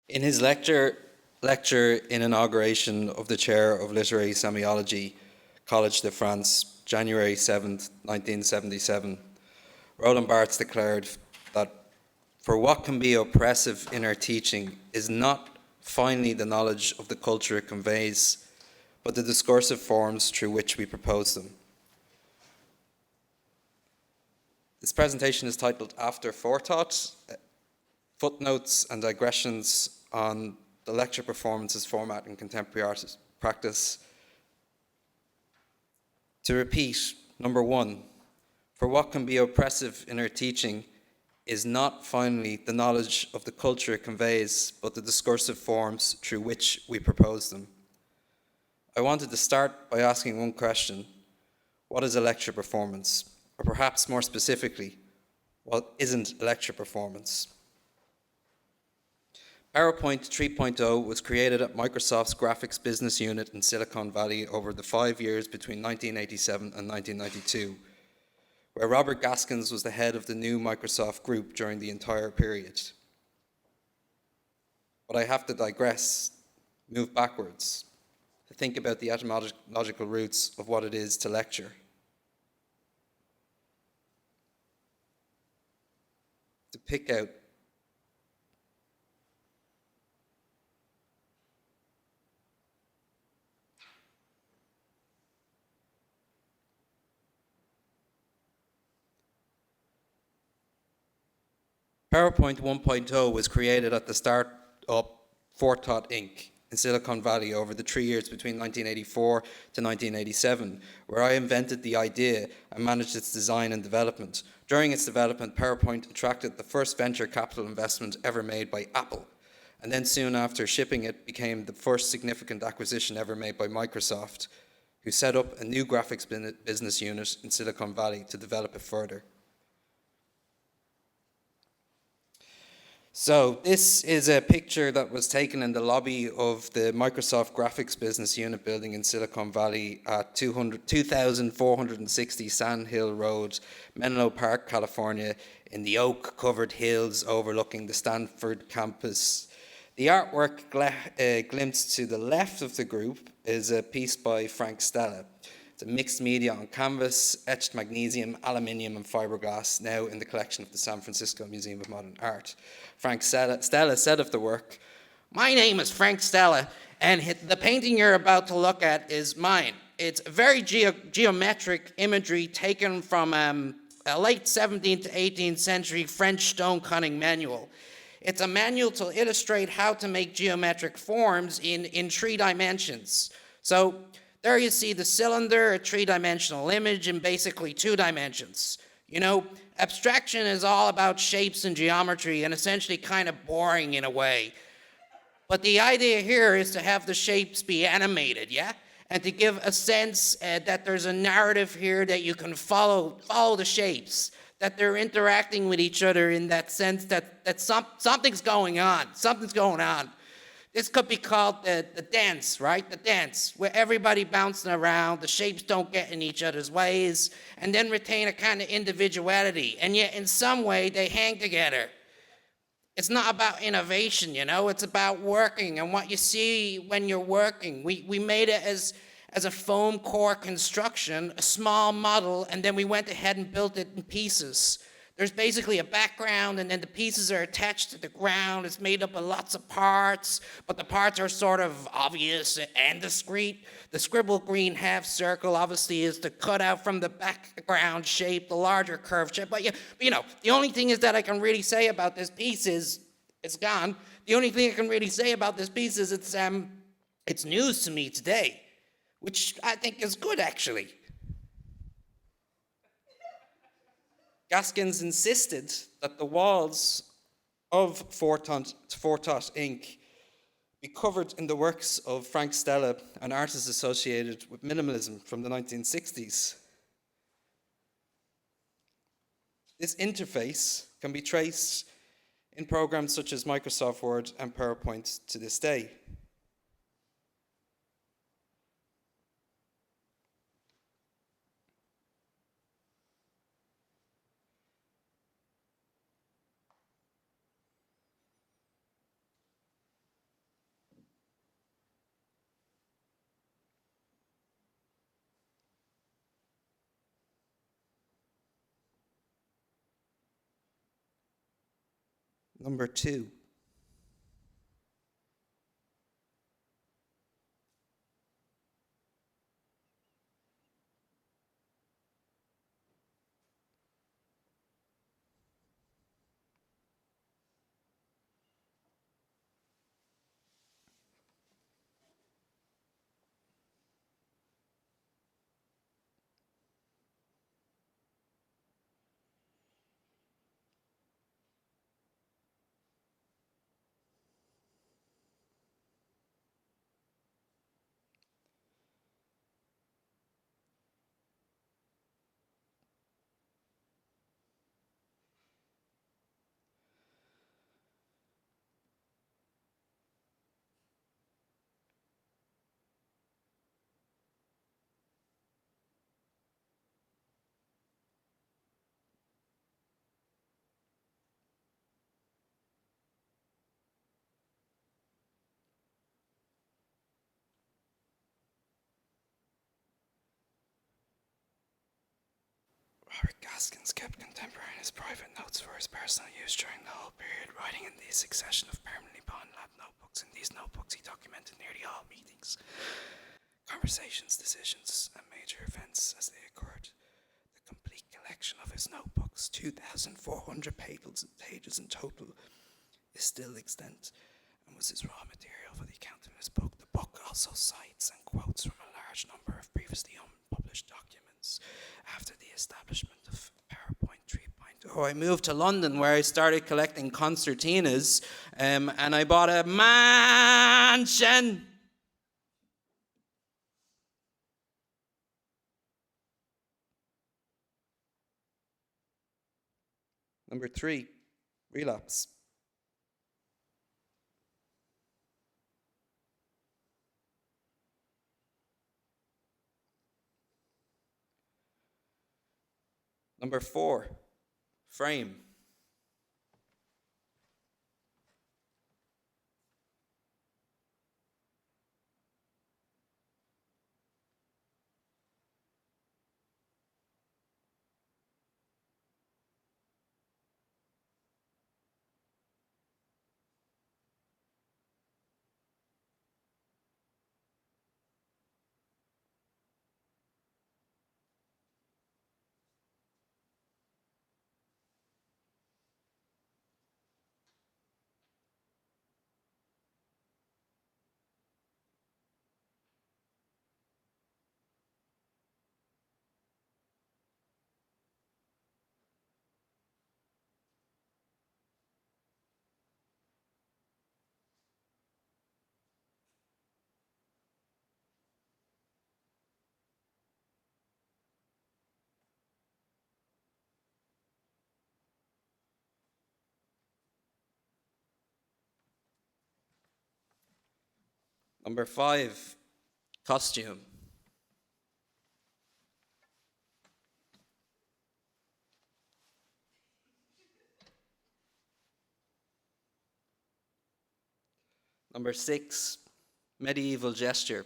In his lecture in inauguration of the chair of literary semiology, Collège de France, January 7th, 1977, Roland Barthes declared that for what can be oppressive in our teaching is not finally the knowledge of the culture it conveys, but the discursive forms through which we propose them. This presentation is titled After Forethought, Footnotes and Digressions on the Lecture Performances Format in Contemporary Art Practice. To repeat, number one, for what can be oppressive in our teaching is not finally the knowledge of the culture it conveys, but the discursive forms through which we propose them. I wanted to start by asking one question: what is a lecture performance? Or perhaps more specifically, what isn't a lecture performance? PowerPoint 3.0 was created at Microsoft's graphics business unit in Silicon Valley over the 5 years between 1987 and 1992, where Robert Gaskins was the head of the new Microsoft group during the entire period. But I have to digress, move backwards, to think about the etymological roots of what it is to lecture. To pick out PowerPoint 1.0 was created at the start of Forethought Inc. in Silicon Valley over the 3 years between 1984 to 1987, where I invented the idea and managed its design and development. During its development, PowerPoint attracted the first venture capital investment ever made by Apple, and then soon after shipping it became the first significant acquisition ever made by Microsoft, who set up a new graphics business unit in Silicon Valley to develop it further. So this is a picture that was taken in the lobby of the Microsoft Graphics Business Unit building in Silicon Valley at 2460 Sand Hill Road, Menlo Park, California, in the oak-covered hills overlooking the Stanford campus. The artwork glimpsed to the left of the group is a piece by Frank Stella. It's a mixed media on canvas, etched magnesium, aluminium, and fiberglass, now in the collection of the San Francisco Museum of Modern Art. Frank Stella said of the work, "My name is Frank Stella, and the painting you're about to look at is mine. It's very geometric imagery taken from a late 17th to 18th century French stone cutting manual. It's a manual to illustrate how to make geometric forms in 3 dimensions. So there you see the cylinder, a 3-dimensional image in basically 2 dimensions. You know, abstraction is all about shapes and geometry and essentially kind of boring in a way. But the idea here is to have the shapes be animated, yeah? And to give a sense that there's a narrative here that you can follow the shapes, that they're interacting with each other in that sense that something's going on, This could be called the dance, right? The dance, where everybody bouncing around, the shapes don't get in each other's ways, and then retain a kind of individuality, and yet in some way they hang together. It's not about innovation, you know, it's about working and what you see when you're working. We made it as a foam core construction, a small model, and then we went ahead and built it in pieces. There's basically a background, and then the pieces are attached to the ground. It's made up of lots of parts, but the parts are sort of obvious and discrete. The scribbled green half circle obviously is the cutout from the background shape, the larger curved shape. But you know, the only thing is that I can really say about this piece is it's gone. The only thing I can really say about this piece is it's news to me today, which I think is good actually. Gaskins insisted that the walls of Forethought Inc. be covered in the works of Frank Stella and artists associated with minimalism from the 1960s. This interface can be traced in programs such as Microsoft Word and PowerPoint to this day. Number 2. Robert Gaskins kept contemporary in his private notes for his personal use during the whole period, writing in the succession of permanently bound lab notebooks. In these notebooks, he documented nearly all meetings, conversations, decisions, and major events as they occurred. The complete collection of his notebooks, 2,400 pages in total, is still extant and was his raw material for the account in his book. The book also cites and quotes from a large number of previously unpublished documents. After the establishment of PowerPoint 3.0, I moved to London, where I started collecting concertinas, and I bought a mansion. Number 3, relapse. Number 4, frame. Number 5, costume. Number 6, medieval gesture.